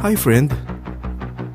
Hi friend,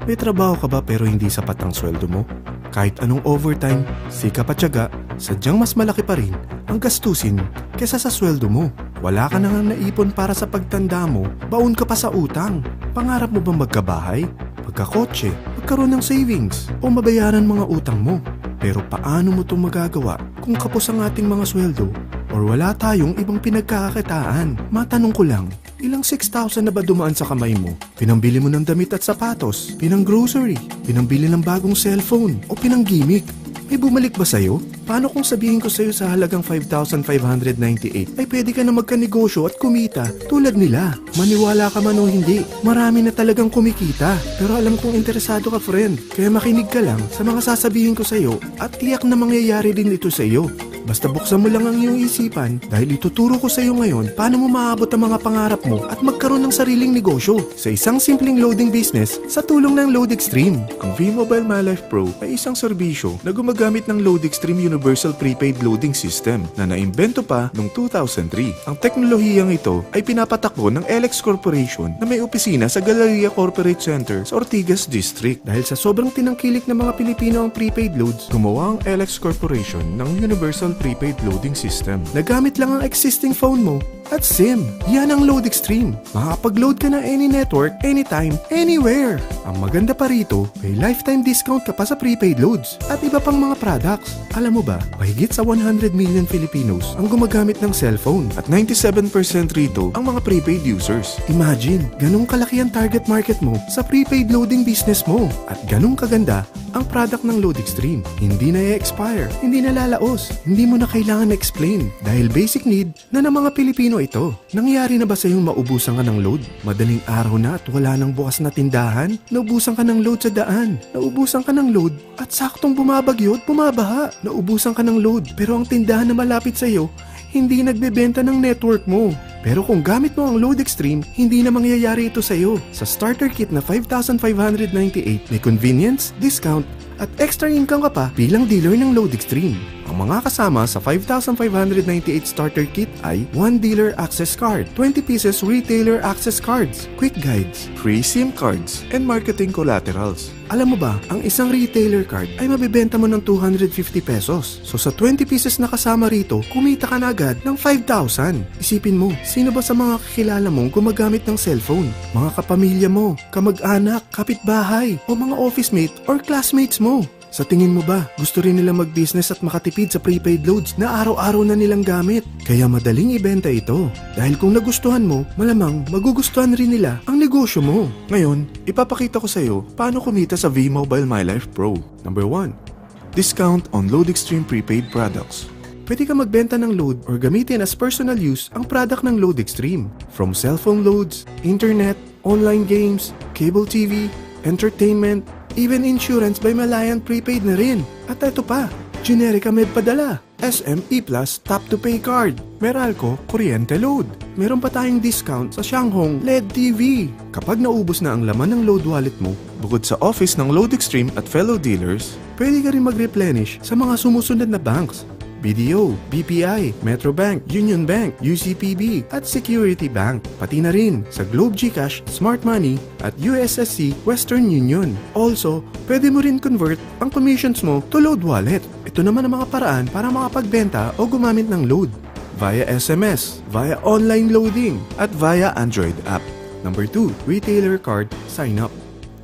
may trabaho ka ba pero hindi sapat ang sweldo mo? Kahit anong overtime, sikap at tiyaga, sadyang mas malaki pa rin ang gastusin kesa sa sweldo mo. Wala ka na nga naipon para sa pagtanda mo, baon ka pa sa utang. Pangarap mo bang magkabahay, magkakotse, magkaroon ng savings, o mabayaran mga utang mo? Pero paano mo itong magagawa kung kapos ang ating mga sweldo or wala tayong ibang pinagkakakitaan? Matanong ko lang, ilang 6,000 na ba dumaan sa kamay mo? Pinambili mo ng damit at sapatos, pinang grocery, pinambili ng bagong cellphone, o pinang gimmick? May bumalik ba sa'yo? Paano kung sabihin ko sa'yo sa halagang 5,598 ay pwede ka na magkanegosyo at kumita tulad nila? Maniwala ka man o hindi, marami na talagang kumikita. Pero alam kong interesado ka friend, kaya makinig ka lang sa mga sasabihin ko sa'yo at tiyak na mangyayari din ito sa'yo. Basta buksan mo lang ang iyong isipan dahil ituturo ko sa iyo ngayon paano mo maabot ang mga pangarap mo at magkaroon ng sariling negosyo sa isang simpleng loading business sa tulong ng LoadExtreme. Ang V-Mobile MyLife Pro ay isang serbisyo na gumagamit ng LoadExtreme Universal Prepaid Loading System na naimbento pa noong 2003. Ang teknolohiyang ito ay pinapatakbo ng LX Corporation na may opisina sa Galleria Corporate Center sa Ortigas District. Dahil sa sobrang tinangkilik ng mga Pilipino ang prepaid loads, gumawa ang LX Corporation ng Universal Prepaid Loading System. Nagamit lang ang existing phone mo at SIM. Yan ang LoadExtreme. Makakapag-load ka na any network, anytime, anywhere. Ang maganda pa rito, may lifetime discount ka pa sa prepaid loads at iba pang mga products. Alam mo ba, mahigit sa 100 million Filipinos ang gumagamit ng cellphone at 97% rito ang mga prepaid users. Imagine, ganung kalaki ang target market mo sa prepaid loading business mo at ganung kaganda ang product ng LoadExtreme. Hindi na i-expire, hindi na lalaos, hindi mo na kailangan explain dahil basic need na ng mga Pilipino ito. Nangyari na ba sa iyong maubusan ka ng load? Madaling araw na at wala nang bukas na tindahan? Naubusan ka ng load sa daan? Naubusan ka ng load at saktong bumabagyo at bumabaha? Naubusan ka ng load pero ang tindahan na malapit sa iyo hindi nagbebenta ng network mo. Pero kung gamit mo ang LoadExtreme, hindi na mangyayari ito sa iyo. Sa starter kit na 5,598, may convenience, discount, at extra income ka pa bilang dealer ng LoadExtreme. Ang mga kasama sa 5,598 starter kit ay 1 dealer access card, 20 pieces retailer access cards, quick guides, free SIM cards, and marketing collaterals. Alam mo ba, ang isang retailer card ay mabibenta mo ng 250 pesos. So sa 20 pieces na kasama rito, kumita ka na agad ng 5,000. Isipin mo, sino ba sa mga kakilala mong gumagamit ng cellphone? Mga kapamilya mo, kamag-anak, kapitbahay, o mga office mate or classmates mo? Sa tingin mo ba, gusto rin nila mag-business at makatipid sa prepaid loads na araw-araw na nilang gamit? Kaya madaling ibenta ito. Dahil kung nagustuhan mo, malamang magugustuhan rin nila ang negosyo mo. Ngayon, ipapakita ko sa iyo paano kumita sa V-Mobile MyLife Pro. Number 1. Discount on LoadExtreme prepaid products. Pwede ka magbenta ng load or gamitin as personal use ang product ng LoadExtreme. From cellphone loads, internet, online games, cable TV, entertainment, even insurance by Malayan Prepaid na rin. At ito pa, Generica Med Padala, SM E-Plus Tap to Pay Card, Meralco Kuryente Load. Meron pa tayong discount sa Shanghong LED TV. Kapag naubos na ang laman ng load wallet mo, bukod sa office ng LoadExtreme at fellow dealers, pwede ka rin mag-replenish sa mga sumusunod na banks. BDO, BPI, Metrobank, Union Bank, UCPB, at Security Bank. Pati na rin sa Globe GCash, Smart Money, at USSC Western Union. Also, pwede mo rin convert ang commissions mo to load wallet. Ito naman ang mga paraan para makapagbenta o gumamit ng load. Via SMS, via online loading, at via Android app. Number 2, retailer card sign up.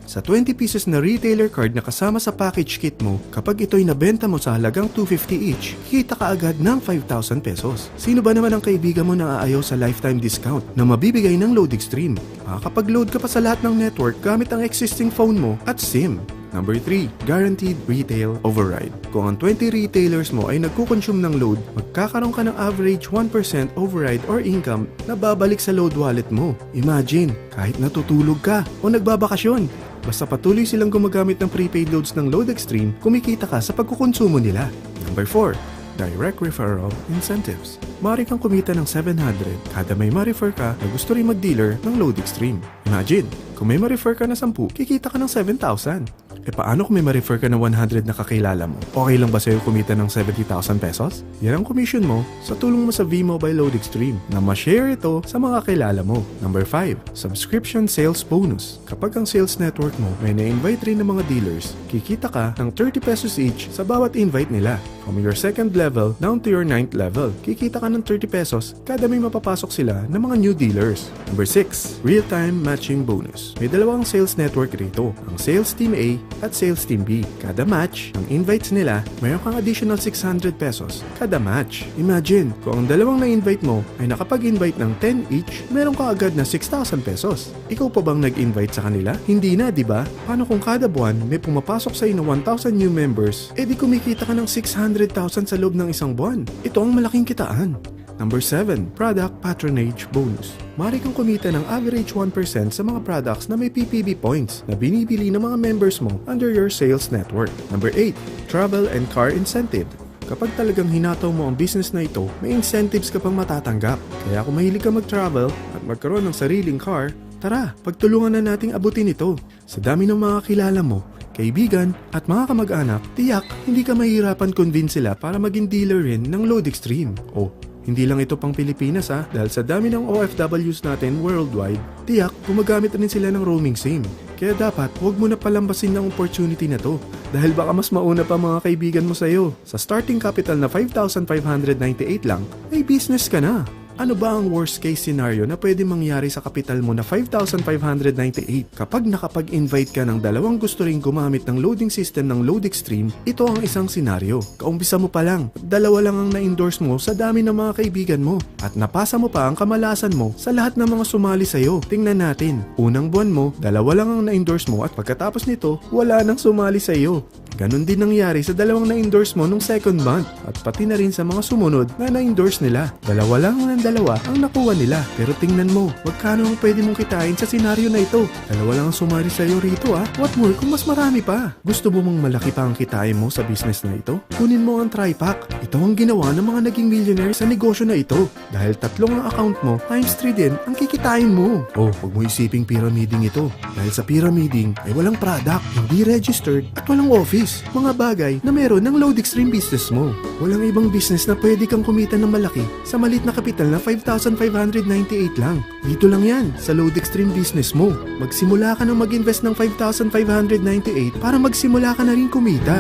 Sa 20 pieces na retailer card na kasama sa package kit mo, kapag ito'y nabenta mo sa halagang 250 each, kita ka agad ng 5,000 pesos. Sino ba naman ang kaibigan mo na aayaw sa lifetime discount na mabibigay ng LoadExtreme? Makakapag-load ka pa sa lahat ng network gamit ang existing phone mo at SIM. Number 3, guaranteed retail override. Kung ang 20 retailers mo ay nagkukonsume ng load, magkakaroon ka ng average 1% override or income na babalik sa load wallet mo. Imagine, kahit natutulog ka o nagbabakasyon, basta patuloy silang gumagamit ng prepaid loads ng LoadExtreme, kumikita ka sa pagkukonsumo nila. Number 4, direct referral incentives. Maaari kang kumita ng 700 kada may ma-refer ka na gusto rin mag-dealer ng LoadExtreme. Imagine, kung may ma-refer ka na 10, kikita ka ng 7,000. E paano kung may ma-refer ka ng 100 na kakilala mo? Okay lang ba sa'yo kumita ng 70,000 pesos? Yan ang commission mo sa tulong mo sa V-Mobile Load Extreme na ma-share ito sa mga kakilala mo. Number 5, subscription sales bonus. Kapag ang sales network mo may na-invite rin ng mga dealers, kikita ka ng 30 pesos each sa bawat invite nila. From your second level down to your 9th level, kikita ka ng 30 pesos kada may mapapasok sila ng mga new dealers. Number 6, real-time matching bonus. May dalawang sales network rito, ang Sales Team A at Sales Team B. Kada match ng invites nila, mayroon kang additional 600 pesos kada match. Imagine, kung ang dalawang na-invite mo ay nakapag-invite ng 10 each, meron ka agad na 6,000 pesos. Ikaw pa bang nag-invite sa kanila? Hindi na, di ba? Paano kung kada buwan may pumapasok sa na 1,000 new members, edi kumikita ka ng 600,000 sa loob ng isang buwan? Ito ang malaking kitaan. Number 7, product patronage bonus. Maaari kang kumita ng average 1% sa mga products na may PPB points na binibili ng mga members mo under your sales network. Number 8, travel and car incentive. Kapag talagang hinataw mo ang business na ito, may incentives ka pang matatanggap. Kaya kung mahilig ka mag-travel at magkaroon ng sariling car, tara, pagtulungan na nating abutin ito. Sa dami ng mga kilala mo, kaibigan at mga kamag-anak, tiyak hindi ka mahirapan convince sila para maging dealer rin ng Load Extreme. Oh, hindi lang ito pang Pilipinas dahil sa dami ng OFWs natin worldwide, tiyak gumagamit rin sila ng roaming SIM. Kaya dapat huwag mo na palambasin ng opportunity na to dahil baka mas mauna pa mga kaibigan mo sa'yo. Sa starting capital na 5,598 lang, may business ka na. Ano ba ang worst case scenario na pwede mangyari sa kapital mo na 5,598? Kapag nakapag-invite ka ng dalawang gusto ring gumamit ng loading system ng Load Extreme, ito ang isang senaryo. Kaumpisa mo pa lang, dalawa lang ang na-endorse mo sa dami ng mga kaibigan mo at napasa mo pa ang kamalasan mo sa lahat ng mga sumali sa'yo. Tingnan natin, unang buwan mo, dalawa lang ang na-endorse mo at pagkatapos nito, wala nang sumali sa'yo. Ganon din nangyari sa dalawang na-endorse mo nung second month at pati na rin sa mga sumunod na na-endorse nila. Dalawa lang ng dalawa ang nakuha nila. Pero tingnan mo, magkano ang pwede mong kitain sa senaryo na ito? Dalawa lang ang sumari sa'yo rito What more kung mas marami pa? Gusto mo mang malaki pa ang kitain mo sa business na ito? Kunin mo ang TriPack. Ito ang ginawa ng mga naging millionaire sa negosyo na ito. Dahil tatlong ang account mo, times 3 din ang kikitain mo. Oh, huwag mo isiping pyramiding ito. Dahil sa pyramiding ay walang product, hindi registered at walang office. Mga bagay na meron ng Load Extreme business mo. Walang ibang business na pwede kang kumita ng malaki sa malit na kapital na 5,598 lang. Dito lang yan sa Load Extreme business mo. Magsimula ka ng mag-invest ng 5,598 para magsimula ka na rin kumita.